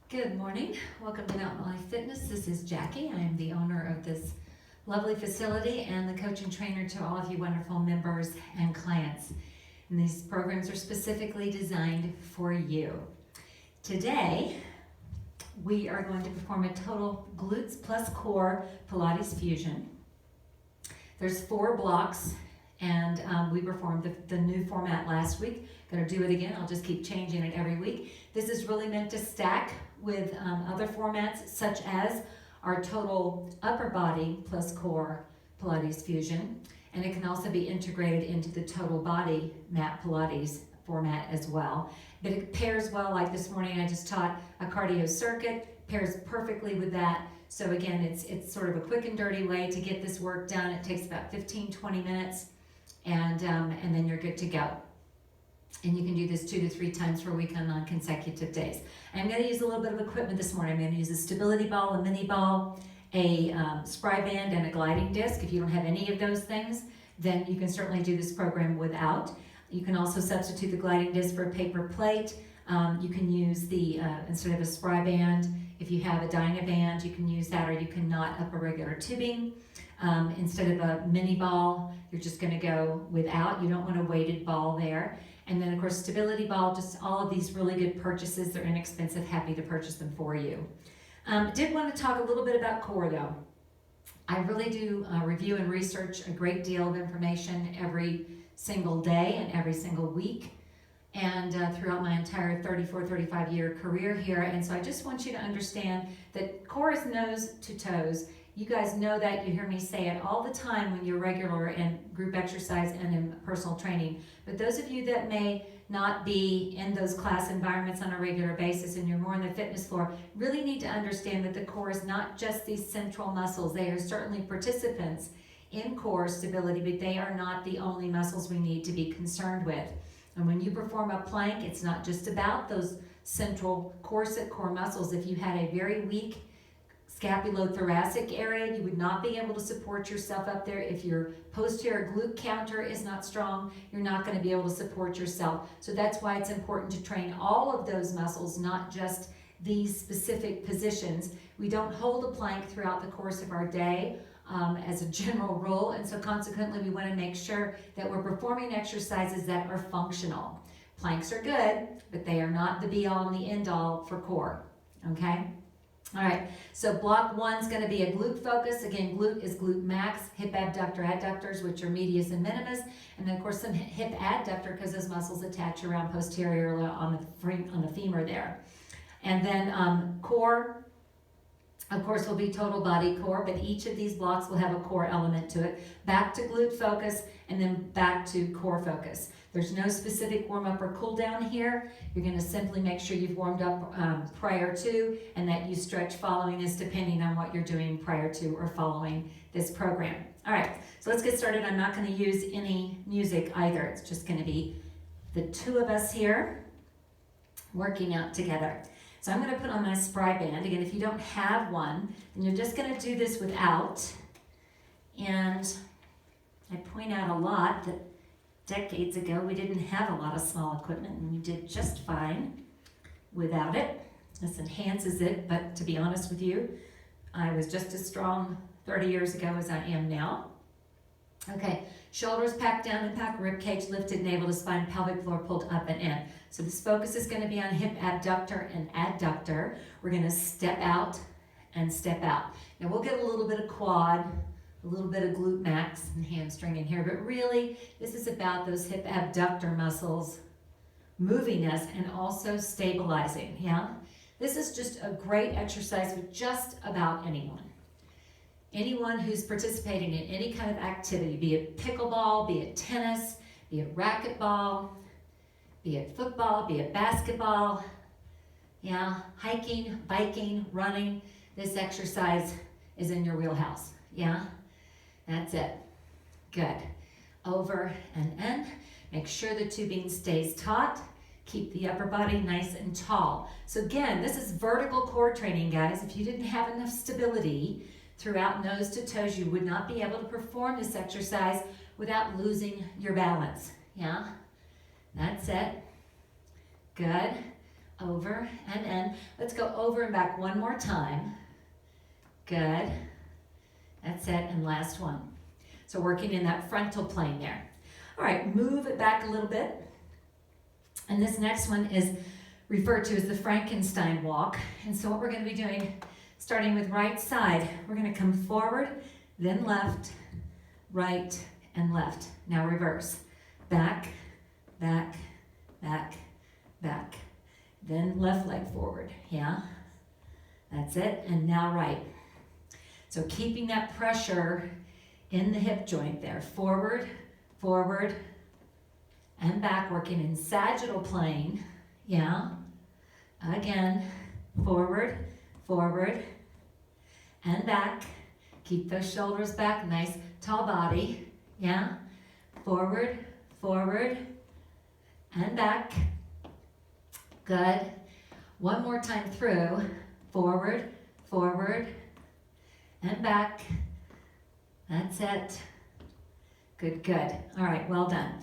Good morning. Welcome to Mountain Life Fitness. This is Jackie. I am the owner of this lovely facility and the coach and trainer to all of you wonderful members and clients. And these programs are specifically designed for you. Today, we are going to perform a total glutes plus core Pilates fusion. There's 4 blocks, and we performed the new format last week. Gonna do it again. I'll just keep changing it every week. This is really meant to stack with other formats such as our total upper body plus core Pilates fusion, and it can also be integrated into the total body mat Pilates format as well. But it pairs well, like this morning I just taught a cardio circuit, pairs perfectly with that. So again, it's sort of a quick and dirty way to get this work done. It takes about 15-20 minutes, and then you're good to go. And you can do this 2 to 3 times per week on non-consecutive days. I'm going to use a little bit of equipment this morning. I'm going to use a stability ball, a mini ball, a spry band, and a gliding disc. If you don't have any of those things, then you can certainly do this program without. You can also substitute the gliding disc for a paper plate. You can use the, instead of a spry band, if you have a Dyna band, you can use that, or you can knot up a regular tubing. Instead of a mini ball, you're just going to go without. You don't want a weighted ball there. And then of course, stability ball, just all of these really good purchases. They're inexpensive, happy to purchase them for you. Did want to talk a little bit about core though. I really do review and research a great deal of information every single day and every single week, and throughout my entire 35 year career here. And so I just want you to understand that core is nose to toes. You guys know that. You hear me say it all the time when you're regular in group exercise and in personal training. But those of you that may not be in those class environments on a regular basis and you're more on the fitness floor, really need to understand that the core is not just these central muscles. They are certainly participants in core stability, but they are not the only muscles we need to be concerned with. And when you perform a plank, it's not just about those central corset core muscles. If you had a very weak scapulothoracic area, you would not be able to support yourself up there. If your posterior glute counter is not strong, you're not going to be able to support yourself. So that's why it's important to train all of those muscles, not just these specific positions. We don't hold a plank throughout the course of our day as a general rule, and so consequently we want to make sure that we're performing exercises that are functional. Planks are good, but they are not the be-all and the end-all for core, okay? All right, so block 1 is going to be a glute focus. Again, glute is glute max, hip abductor adductors, which are medius and minimus, and then of course some hip adductor because those muscles attach around posteriorly on the femur there. And then core, of course, will be total body core, but each of these blocks will have a core element to it. Back to glute focus, and then back to core focus. There's no specific warm-up or cool-down here. You're going to simply make sure you've warmed up prior to, and that you stretch following this depending on what you're doing prior to or following this program. All right, so let's get started. I'm not going to use any music either. It's just going to be the 2 of us here working out together. So I'm going to put on my spry band. Again, if you don't have one, then you're just going to do this without. And I point out a lot that decades ago, we didn't have a lot of small equipment, and we did just fine without it. This enhances it, but to be honest with you, I was just as strong 30 years ago as I am now. Okay, shoulders packed down and back, rib cage lifted, navel to spine, pelvic floor pulled up and in. So this focus is going to be on hip abductor and adductor. We're going to step out and step out. Now we'll get a little bit of quad, a little bit of glute max and hamstring in here, but really this is about those hip abductor muscles moving us and also stabilizing, yeah? This is just a great exercise with just about anyone. Anyone who's participating in any kind of activity, be it pickleball, be it tennis, be it racquetball, be it football, be it basketball, yeah, hiking, biking, running, this exercise is in your wheelhouse, yeah? That's it. Good. Over and in. Make sure the tubing stays taut. Keep the upper body nice and tall. So again, this is vertical core training, guys. If you didn't have enough stability throughout nose to toes, you would not be able to perform this exercise without losing your balance. Yeah? That's it. Good. over and in. Let's go over and back one more time. Good. That's it, and last one. So working in that frontal plane there. All right, move it back a little bit. And this next one is referred to as the Frankenstein walk. And so what we're going to be doing, starting with right side, we're going to come forward, then left, right, and left. Now reverse. Back, back, back, back. Then left leg forward, yeah? That's it, and now right. So keeping that pressure in the hip joint there. Forward, forward, and back, working in sagittal plane, yeah? Again, forward, forward, and back. Keep those shoulders back, nice tall body, yeah? Forward, forward, and back. Good. One more time through. Forward, forward, and back. That's it. Good, good. All right, well done.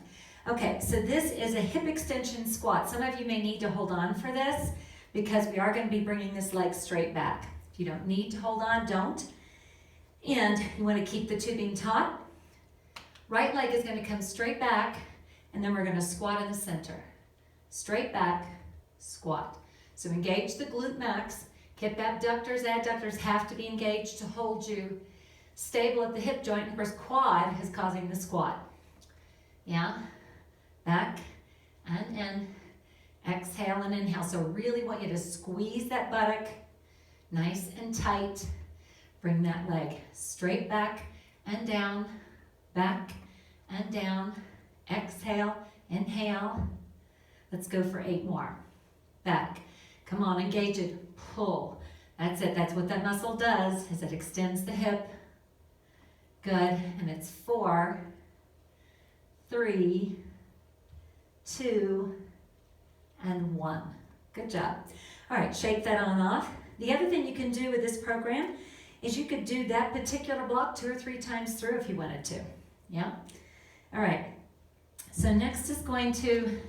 Okay, so this is a hip extension squat. Some of you may need to hold on for this because we are going to be bringing this leg straight back. If you don't need to hold on, don't. And you want to keep the tubing taut. Right leg is going to come straight back, and then we're going to squat in the center. Straight back, squat. So engage the glute max. Hip abductors, adductors have to be engaged to hold you stable at the hip joint. Of course, quad is causing the squat. Yeah? Back and in. Exhale and inhale. So really want you to squeeze that buttock nice and tight. Bring that leg straight back and down, back and down. Exhale, inhale. Let's go for 8 more. Back. Come on, engage it. Pull. That's it. That's what that muscle does, is it extends the hip. Good. And it's 4, 3, 2, and 1. Good job. All right, shake that on off. The other thing you can do with this program is you could do that particular block 2 or 3 times through if you wanted to. Yeah? All right. So next is going to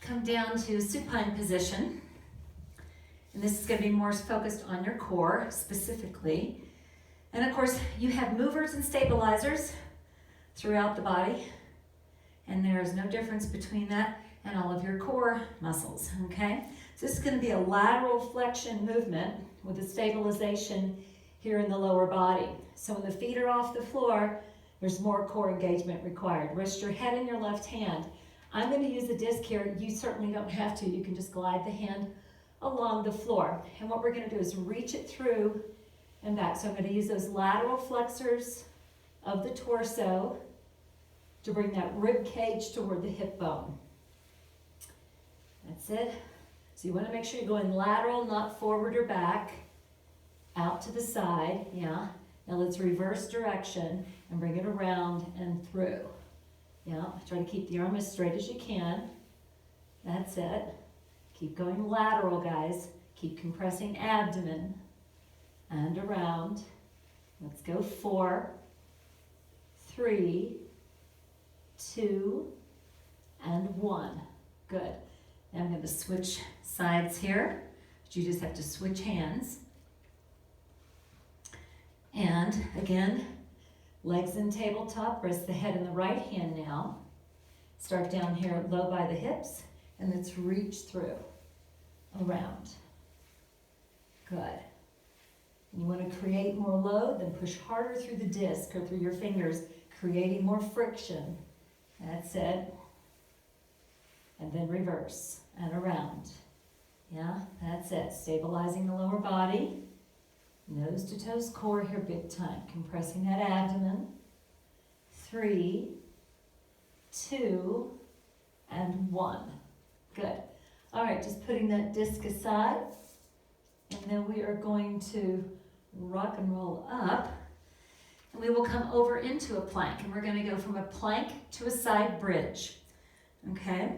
come down to supine position. And this is going to be more focused on your core specifically. And of course, you have movers and stabilizers throughout the body. And there is no difference between that and all of your core muscles, okay? So this is going to be a lateral flexion movement with a stabilization here in the lower body. So when the feet are off the floor, there's more core engagement required. Rest your head in your left hand. I'm going to use the disc here. You certainly don't have to. You can just glide the hand along the floor. And what we're going to do is reach it through and back. So I'm going to use those lateral flexors of the torso to bring that rib cage toward the hip bone. That's it. So you want to make sure you're going lateral, not forward or back. Out to the side, yeah. Now let's reverse direction and bring it around and through. Yeah, try to keep the arm as straight as you can. That's it. Keep going lateral, guys. Keep compressing abdomen and around. Let's go 4, 3, 2, and 1. Good. Now I'm going to switch sides here. But you just have to switch hands. And again, legs in tabletop. Rest the head in the right hand now. Start down here low by the hips. And let's reach through, around. Good. And you want to create more load, then push harder through the disc or through your fingers, creating more friction. That's it. And then reverse and around. Yeah, that's it. Stabilizing the lower body. Nose to toes core here big time. Compressing that abdomen. 3, 2, and 1. Good. All right, just putting that disc aside. And then we are going to rock and roll up. And we will come over into a plank. And we're going to go from a plank to a side bridge. Okay?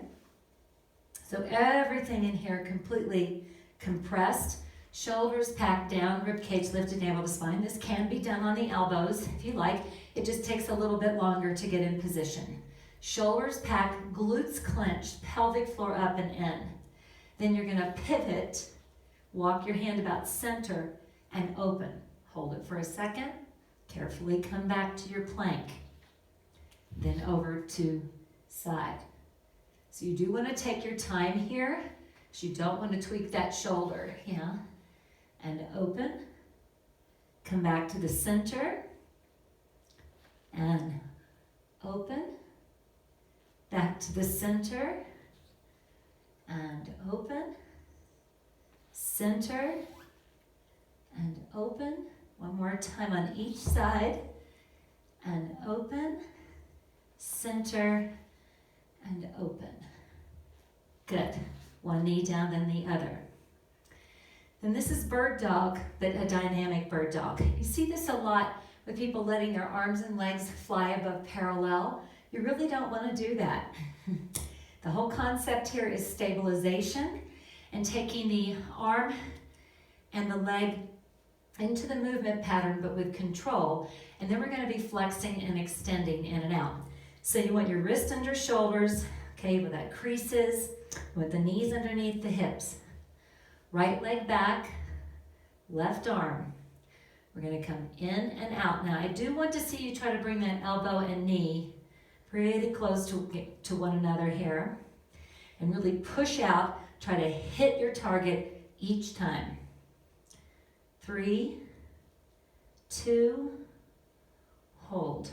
So everything in here completely compressed. Shoulders packed down, rib cage lifted, navel to spine. This can be done on the elbows if you like. It just takes a little bit longer to get in position. Shoulders packed, glutes clenched, pelvic floor up and in. Then you're gonna pivot, walk your hand about center and open. Hold it for a second. Carefully come back to your plank. Then over to side. So you do want to take your time here, because you don't want to tweak that shoulder, yeah? And open. Come back to the center. And open. Back to the center. And open. Center. And open. One more time on each side. And open. Center. And open. Good. One knee down, then the other. Then this is bird dog, but a dynamic bird dog. You see this a lot with people letting their arms and legs fly above parallel. You really don't want to do that. The whole concept here is stabilization and taking the arm and the leg into the movement pattern, but with control. And then we're going to be flexing and extending in and out. So you want your wrist under shoulders, okay, where that creases, with the knees underneath the hips. Right leg back, left arm. We're going to come in and out. Now I do want to see you try to bring that elbow and knee pretty close to one another here. And really push out, try to hit your target each time. 3, 2, hold.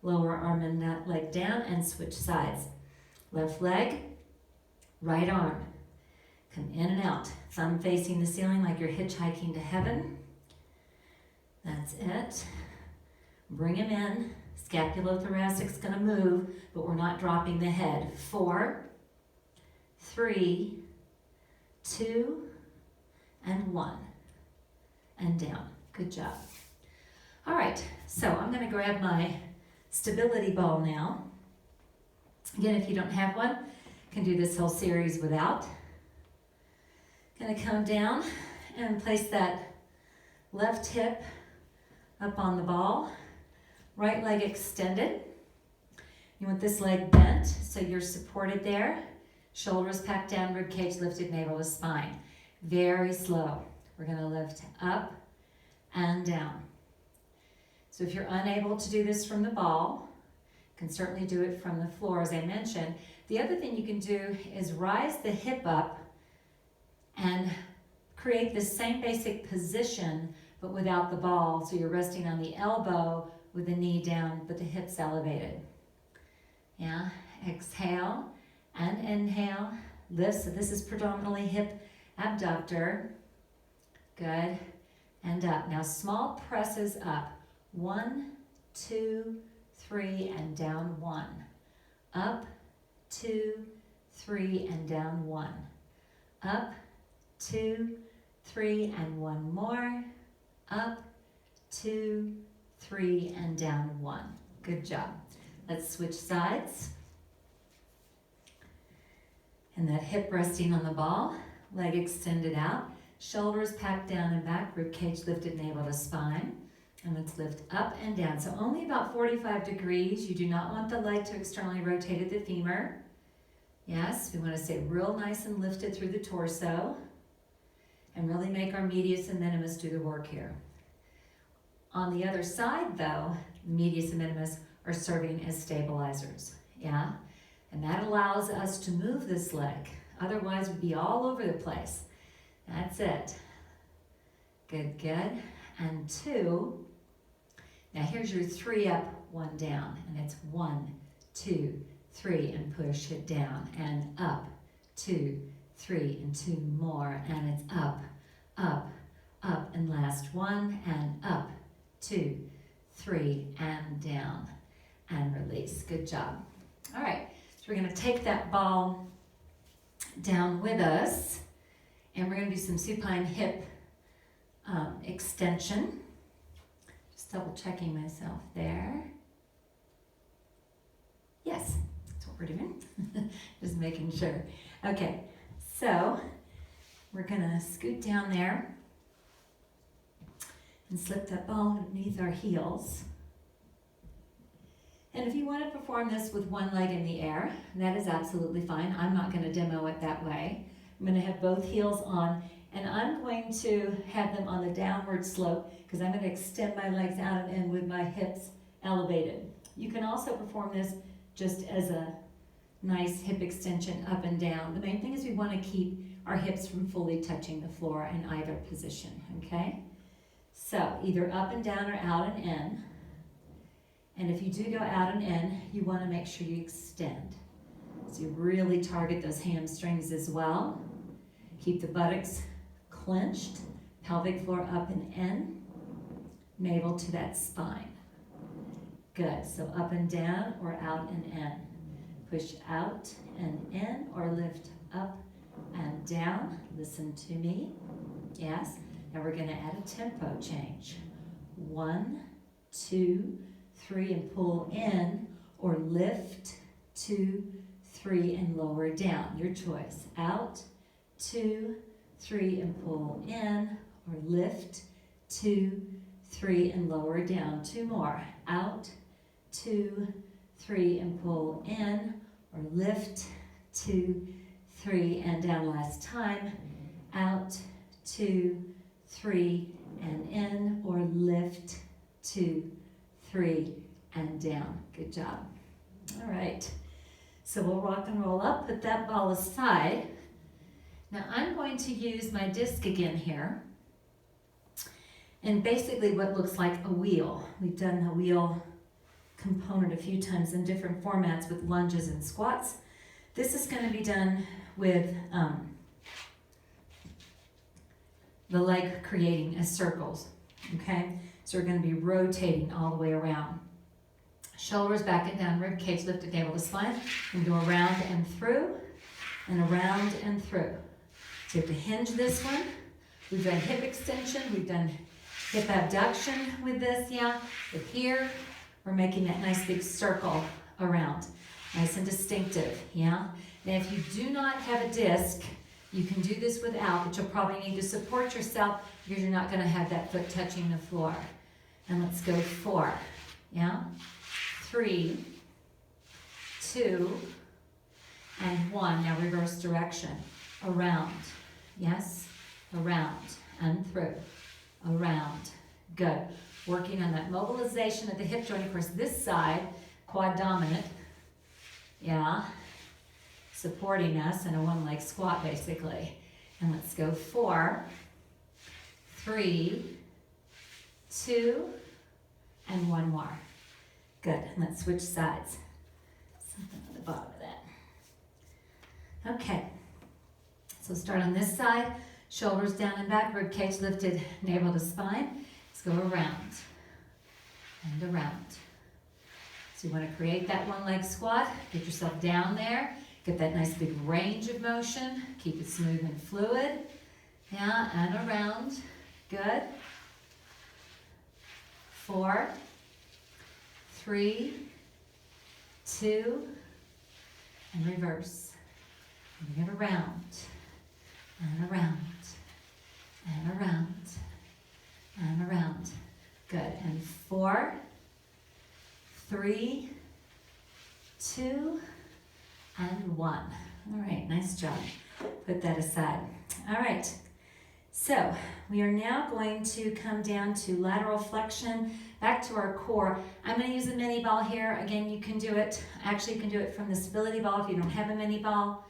Lower arm and that leg down and switch sides. Left leg, right arm. Come in and out. Thumb facing the ceiling like you're hitchhiking to heaven. That's it. Bring him in. Scapulothoracic is going to move, but we're not dropping the head. 4, 3, 2, and 1. And down. Good job. All right, so I'm going to grab my stability ball now. Again, if you don't have one, you can do this whole series without. Going to come down and place that left hip up on the ball. Right leg extended. You want this leg bent so you're supported there. Shoulders packed down, rib cage lifted, navel to spine. Very slow. We're going to lift up and down. So if you're unable to do this from the ball, you can certainly do it from the floor, as I mentioned. The other thing you can do is rise the hip up and create the same basic position, but without the ball. So you're resting on the elbow with the knee down, but the hips elevated. Yeah, exhale and inhale. Lift, so this is predominantly hip abductor. Good, and up. Now small presses up. 1, 2, 3, and down 1. Up, 2, 3, and down 1. Up, 2, 3, and 1 more. Up, 2, 3, and down 1. Good job. Let's switch sides. And that hip resting on the ball, leg extended out, shoulders packed down and back, rib cage lifted, navel to spine. And let's lift up and down. So only about 45 degrees. You do not want the leg to externally rotate at the femur. Yes, we want to stay real nice and lifted through the torso. And really make our medius and minimus do the work here. On the other side though, medius and minimus are serving as stabilizers. Yeah? And that allows us to move this leg. Otherwise we'd be all over the place. That's it. Good, good. And 2. Now here's your 3 up, 1 down. And it's 1, 2, 3, and push it down. And up, 2, 3, and 2 more. And it's up, up, up. And last 1, and up, 2, 3, and down. And release. Good job. All right, so we're going to take that ball down with us. And we're going to do some supine hip extension. Just double checking myself there. Yes, that's what we're doing. Just making sure. Okay, so we're going to scoot down there and slip that ball underneath our heels. And if you want to perform this with one leg in the air, that is absolutely fine. I'm not going to demo it that way. I'm going to have both heels on, and I'm going to have them on the downward slope because I'm going to extend my legs out and in with my hips elevated. You can also perform this just as a nice hip extension up and down. The main thing is we want to keep our hips from fully touching the floor in either position, okay? So either up and down or out and in. And if you do go out and in, you want to make sure you extend. So you really target those hamstrings as well. Keep the buttocks clenched, pelvic floor up and in, navel to that spine. Good, so up and down or out and in. Push out and in or lift up and down. Listen to me. Yes. Now we're going to add a tempo change. 1, 2, 3 and pull in, or lift, 2, 3 and lower down. Your choice. Out, 2, 3 and pull in, or lift, 2, 3 and lower down. 2 more. Out, 2, 3 and pull in, or lift, 2, 3 and down. Last time. Out, 2, 3 and in, or lift, 2, 3 and down. Good job. All right. So we'll rock and roll up, put that ball aside. Now I'm going to use my disc again here. And basically what looks like a wheel. We've done the wheel component a few times in different formats with lunges and squats. This is going to be done with the leg creating as circles, okay? So we're going to be rotating all the way around. Shoulders back and down, rib cage lifted, navel to spine, and go around and through, and around and through. So you have to hinge this one. We've done hip extension, we've done hip abduction with this, yeah? But here, we're making that nice big circle around. Nice and distinctive, yeah? Now if you do not have a disc, you can do this without, but you'll probably need to support yourself because you're not gonna have that foot touching the floor. And let's go 4, yeah? 3, 2, and 1. Now reverse direction. Around, yes? Around and through. Around, good. Working on that mobilization of the hip joint. Of course, this side, quad dominant, yeah? Supporting us in a one-leg squat, basically. And let's go 4, 3, 2, and 1 more. Good, and let's switch sides. Something on the bottom of that. Okay, so start on this side, shoulders down and back, rib cage lifted, navel to spine. Let's go around and around. So you want to create that one-leg squat, get yourself down there, get that nice big range of motion, keep it smooth and fluid. Yeah, and around, good. 4, 3, 2, and reverse. And get around, and around, and around, and around. Good, and 4, 3, 2, and 1. All right, nice job. Put that aside. All right, so we are now going to come down to lateral flexion, back to our core. I'm going to use a mini ball here. Again, you can do it, actually you can do it from the stability ball if you don't have a mini ball,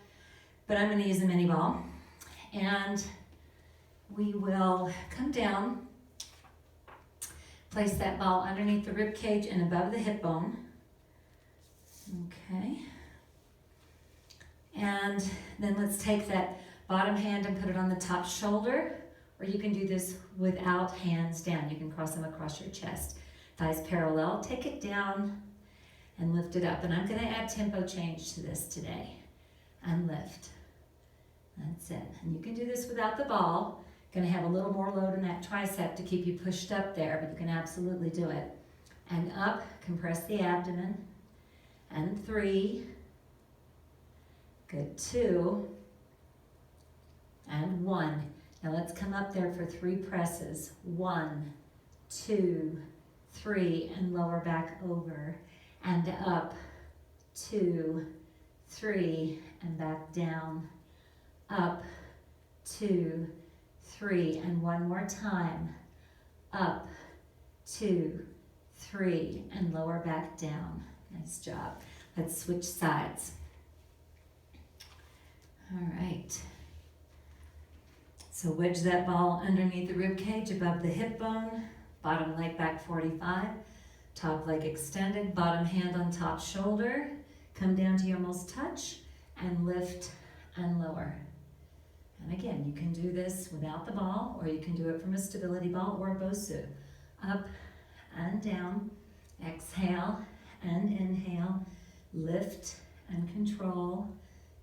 but I'm going to use a mini ball. And we will come down, place that ball underneath the rib cage and above the hip bone. Okay. And then let's take that bottom hand and put it on the top shoulder, or you can do this without hands down. You can cross them across your chest. Thighs parallel, take it down and lift it up. And I'm gonna add tempo change to this today. And lift. That's it. And you can do this without the ball. Gonna have a little more load in that tricep to keep you pushed up there, but you can absolutely do it. And up, compress the abdomen. And 3. Good, 2. And 1. Now let's come up there for 3 presses. 1, 2, 3, and lower back over. and up, 2, 3, and back down, up, 2, 3, and one more time, up, 2, 3, and lower back down. Nice job. Let's switch sides. All right. So wedge that ball underneath the rib cage above the hip bone, bottom leg back 45, top leg extended, bottom hand on top shoulder, come down to you almost touch, and lift and lower. And again, you can do this without the ball, or you can do it from a stability ball or a Bosu. Up and down, exhale and inhale, lift and control.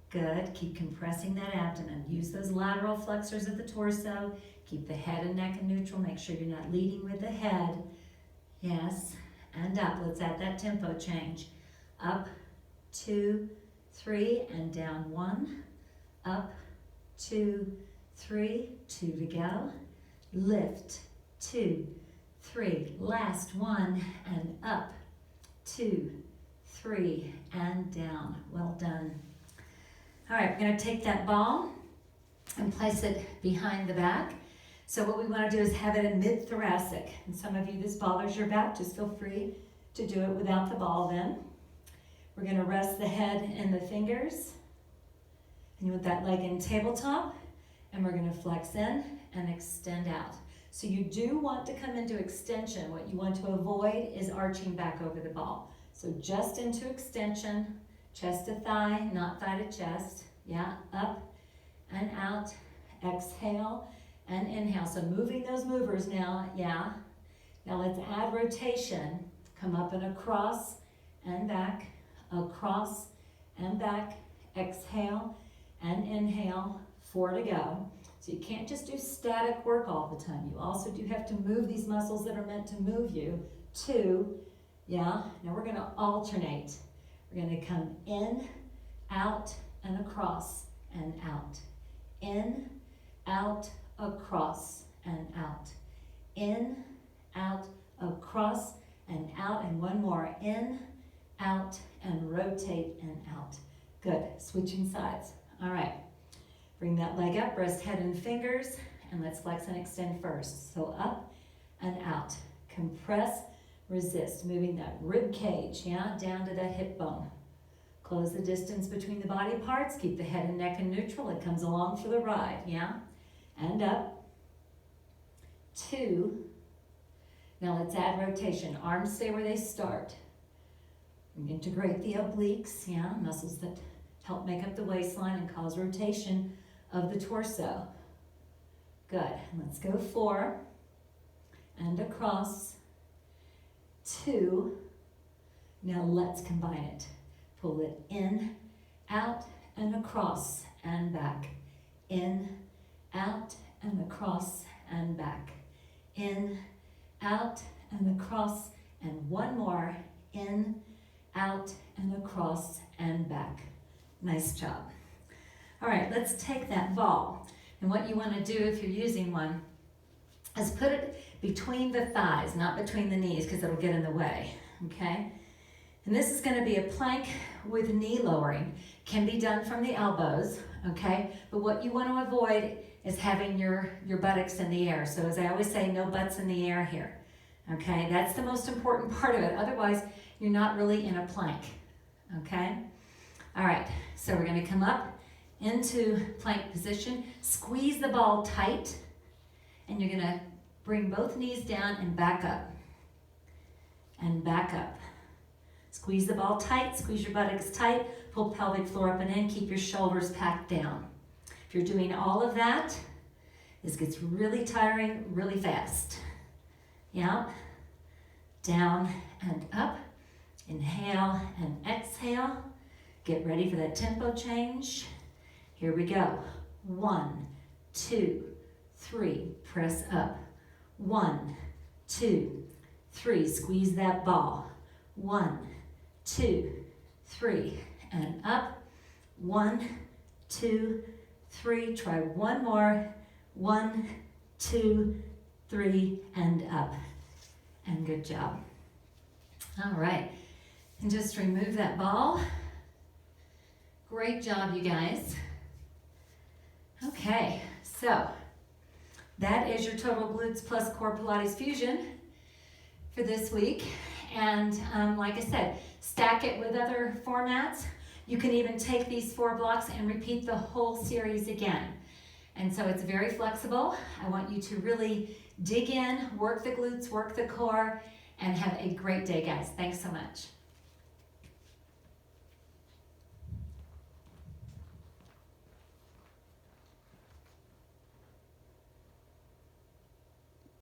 Good, keep compressing that abdomen. Use those lateral flexors of the torso. Keep the head and neck in neutral. Make sure you're not leading with the head. Yes, and up. Let's add that tempo change. Up, 2, 3, and down 1. Up, 2, 3, 2 to go. Lift, 2, 3, last one, and up, 2, 3, and down. Well done. All right, we're gonna take that ball and place it behind the back. So what we wanna do is have it in mid-thoracic. And some of you, this bothers your back, just feel free to do it without the ball then. We're gonna rest the head in the fingers. And you want that leg in tabletop. And we're gonna flex in and extend out. So you do want to come into extension. What you want to avoid is arching back over the ball. So just into extension, chest to thigh, not thigh to chest. Yeah, up and out, exhale and inhale. So moving those movers now, yeah. Now let's add rotation. Come up and across and back, across and back, exhale and inhale, 4 to go. So you can't just do static work all the time. You also do have to move these muscles that are meant to move you. 2, yeah. Now we're gonna alternate. We're gonna come in, out, and across, and out. In, out, across, and out. In, out, across, and out. And one more. In, out, and rotate, and out. Good. Switching sides. All right. Bring that leg up, rest head and fingers, and let's flex and extend first. So up and out. Compress, resist. Moving that rib cage, yeah, down to that hip bone. Close the distance between the body parts. Keep the head and neck in neutral. It comes along for the ride, yeah? And up. 2. Now let's add rotation. Arms stay where they start. Integrate the obliques, yeah, muscles that help make up the waistline and cause rotation of the torso. Good. Let's go 4 and across. 2. Now let's combine it. Pull it in, out, and across, and back. In, out, and across, and back. In, out, and across, and one more. In, out, and across, and back. Nice job. All right, let's take that ball. And what you want to do if you're using one is put it between the thighs, not between the knees, because it'll get in the way, okay? And this is going to be a plank with knee lowering. Can be done from the elbows, okay? But what you want to avoid is having your buttocks in the air. So as I always say, no butts in the air here, okay? That's the most important part of it. Otherwise, you're not really in a plank, okay? All right, so we're going to come up into plank position. Squeeze the ball tight, and you're going to bring both knees down and back up. And back up. Squeeze the ball tight, squeeze your buttocks tight, pull pelvic floor up and in, keep your shoulders packed down. If you're doing all of that, this gets really tiring really fast. Yeah, down and up, inhale and exhale. Get ready for that tempo change. Here we go. 1, 2, 3, press up. 1, 2, 3, squeeze that ball. 1, 2, 3, and up. 1, 2, 3, try one more. 1, 2, 3, and up. And good job. All right. And just remove that ball. Great job, you guys. Okay, so that is your total glutes plus core Pilates fusion for this week. And like I said, stack it with other formats. You can even take these 4 blocks and repeat the whole series again. And so it's very flexible. I want you to really dig in, work the glutes, work the core, and have a great day, guys. Thanks so much.